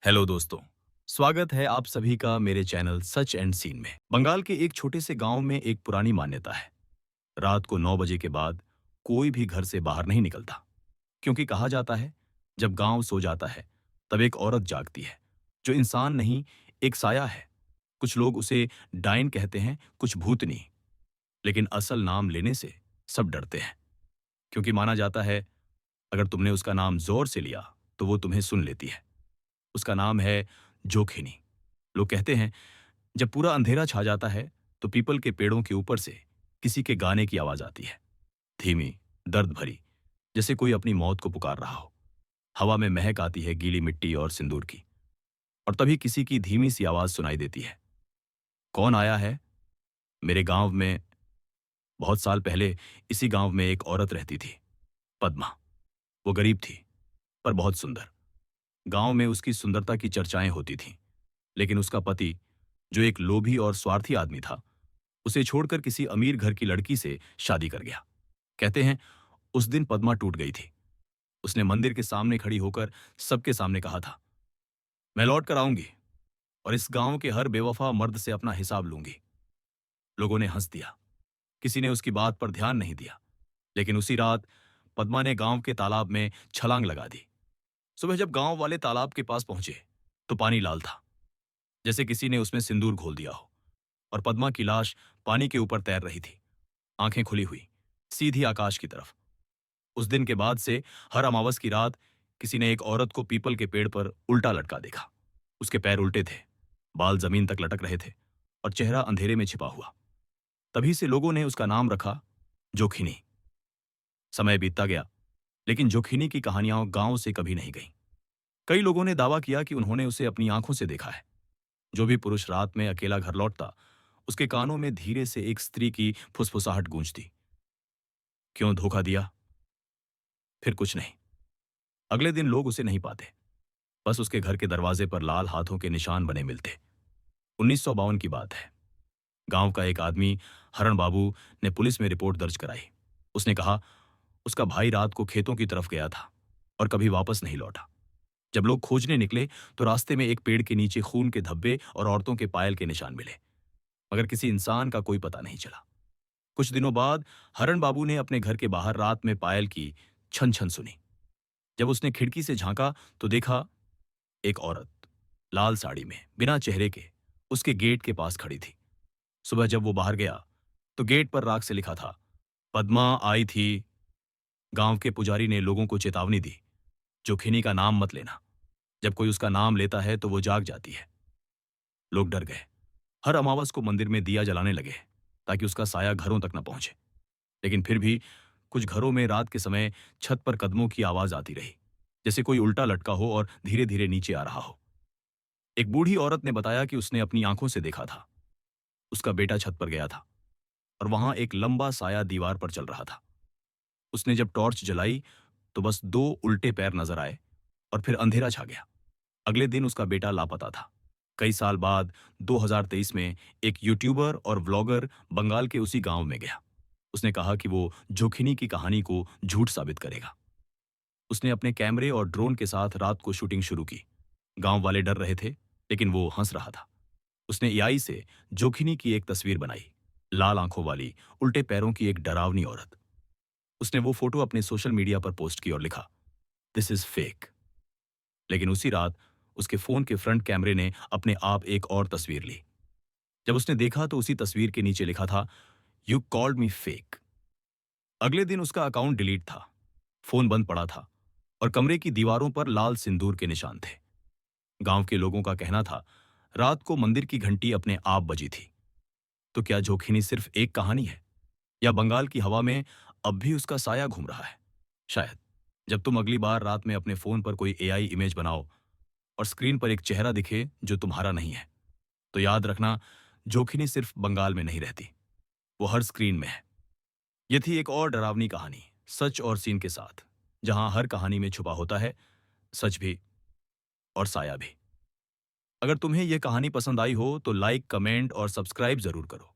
Hello दोस्तों। स्वागत है आप सभी का मेरे चैनल सच एंड सीन में। बंगाल के एक छोटे से गांव में एक पुरानी मान्यता है। रात को 9 बजे के बाद कोई भी घर से बाहर नहीं निकलता, क्योंकि कहा जाता है जब गांव सो जाता है तब एक औरत जागती है, जो इंसान नहीं, एक साया है। कुछ लोग उसे डायन कहते हैं, कुछ भूतनी। लेकिन असल नाम लेने से सब डरते हैं, क्योंकि माना जाता है अगर तुमने उसका नाम जोर से लिया तो वो तुम्हें सुन लेती है। उसका नाम है जोखिनी। लोग कहते हैं जब पूरा अंधेरा छा जाता है तो पीपल के पेड़ों के ऊपर से किसी के गाने की आवाज आती है, धीमी, दर्द भरी, जैसे कोई अपनी मौत को पुकार रहा हो। हवा में महक आती है गीली मिट्टी और सिंदूर की। और तभी किसी की धीमी सी आवाज सुनाई देती है, कौन आया है? मेरे गांव में बहुत साल पहले इसी गांव में एक औरत रहती थी, पद्मा। वो गरीब थी, पर बहुत सुंदर। गांव में उसकी सुंदरता की चर्चाएं होती थीं। लेकिन उसका पति, जो एक लोभी और स्वार्थी आदमी था, उसे छोड़कर किसी अमीर घर की लड़की से शादी कर गया। कहते हैं उस दिन पद्मा टूट गई थी। उसने मंदिर के सामने खड़ी होकर सबके सामने कहा था, मैं लौट कर आऊंगी और इस गांव के हर बेवफा मर्द से अपना हिसाब लूंगी। लोगों ने हंस दिया, किसी ने उसकी बात पर ध्यान नहीं दिया। लेकिन उसी रात पद्मा ने गांव के तालाब में छलांग लगा दी। सुबह जब गांव वाले तालाब के पास पहुंचे तो पानी लाल था, जैसे किसी ने उसमें सिंदूर घोल दिया हो। और पद्मा की लाश पानी के ऊपर तैर रही थी, आंखें खुली हुई, सीधी आकाश की तरफ। उस दिन के बाद से हर अमावस की रात किसी ने एक औरत को पीपल के पेड़ पर उल्टा लटका देखा। उसके पैर उल्टे थे, बाल जमीन तक लटक रहे थे और चेहरा अंधेरे में छिपा हुआ। तभी से लोगों ने उसका नाम रखा जोखिनी। समय बीतता गया, लेकिन जोखिनी की कहानियां गांव से कभी नहीं गईं। कई लोगों ने दावा किया कि उन्होंने उसे अपनी आंखों से देखा है। जो भी पुरुष रात में अकेला घर लौटता, उसके कानों में धीरे से एक स्त्री की फुसफुसाहट गूंजती, क्यों धोखा दिया? फिर कुछ नहीं। अगले दिन लोग उसे नहीं पाते, बस उसके घर के दरवाजे पर लाल हाथों के निशान बने मिलते। 1952 की बात है। गांव का एक आदमी, हरण बाबू, ने पुलिस में रिपोर्ट दर्ज कराई। उसने कहा उसका भाई रात को खेतों की तरफ गया था और कभी वापस नहीं लौटा। जब लोग खोजने निकले तो रास्ते में एक पेड़ के नीचे खून के धब्बे और औरतों के पायल के निशान मिले, मगर किसी इंसान का कोई पता नहीं चला। कुछ दिनों बाद हरण बाबू ने अपने घर के बाहर रात में पायल की छन छन सुनी। जब उसने खिड़की से झांका तो देखा एक औरत लाल साड़ी में, बिना चेहरे के, उसके गेट के पास खड़ी थी। सुबह जब वो बाहर गया तो गेट पर राख से लिखा था, पद्मा आई थी। गांव के पुजारी ने लोगों को चेतावनी दी, जोखिनी का नाम मत लेना। जब कोई उसका नाम लेता है तो वो जाग जाती है। लोग डर गए। हर अमावस को मंदिर में दिया जलाने लगे ताकि उसका साया घरों तक न पहुंचे। लेकिन फिर भी कुछ घरों में रात के समय छत पर कदमों की आवाज आती रही, जैसे कोई उल्टा लटका हो और धीरे धीरे नीचे आ रहा हो। एक बूढ़ी औरत ने बताया कि उसने अपनी आंखों से देखा था। उसका बेटा छत पर गया था और वहां एक लंबा साया दीवार पर चल रहा था। उसने जब टॉर्च जलाई तो बस दो उल्टे पैर नजर आए और फिर अंधेरा छा गया। अगले दिन उसका बेटा लापता था। कई साल बाद 2023 में एक यूट्यूबर और व्लॉगर बंगाल के उसी गांव में गया। उसने कहा कि वो जोखिनी की कहानी को झूठ साबित करेगा। उसने अपने कैमरे और ड्रोन के साथ रात को शूटिंग शुरू की। गांव वाले डर रहे थे, लेकिन वो हंस रहा था। उसने एआई से जोखिनी की एक तस्वीर बनाई, लाल आंखों वाली, उल्टे पैरों की एक डरावनी औरत। उसने वो फोटो अपने सोशल मीडिया पर पोस्ट की और लिखा, दिस इज फेक। लेकिन उसी रात उसके फोन के फ्रंट कैमरे ने अपने आप एक और तस्वीर ली। जब उसने देखा तो उसी तस्वीर के नीचे लिखा था, यू कॉल्ड मी फेक। अगले दिन उसका अकाउंट डिलीट था, फोन बंद पड़ा था और कमरे की दीवारों पर लाल सिंदूर के निशान थे। गांव के लोगों का कहना था रात को मंदिर की घंटी अपने आप बजी थी। तो क्या जोखिनी सिर्फ एक कहानी है, या बंगाल की हवा में अब भी उसका साया घूम रहा है? शायद। जब तुम अगली बार रात में अपने फोन पर कोई एआई इमेज बनाओ और स्क्रीन पर एक चेहरा दिखे जो तुम्हारा नहीं है, तो याद रखना जोखिनी सिर्फ बंगाल में नहीं रहती, वो हर स्क्रीन में है। ये थी एक और डरावनी कहानी, सच और सीन के साथ, जहां हर कहानी में छुपा होता है सच भी और साया भी। अगर तुम्हें यह कहानी पसंद आई हो तो लाइक, कमेंट और सब्सक्राइब जरूर करो।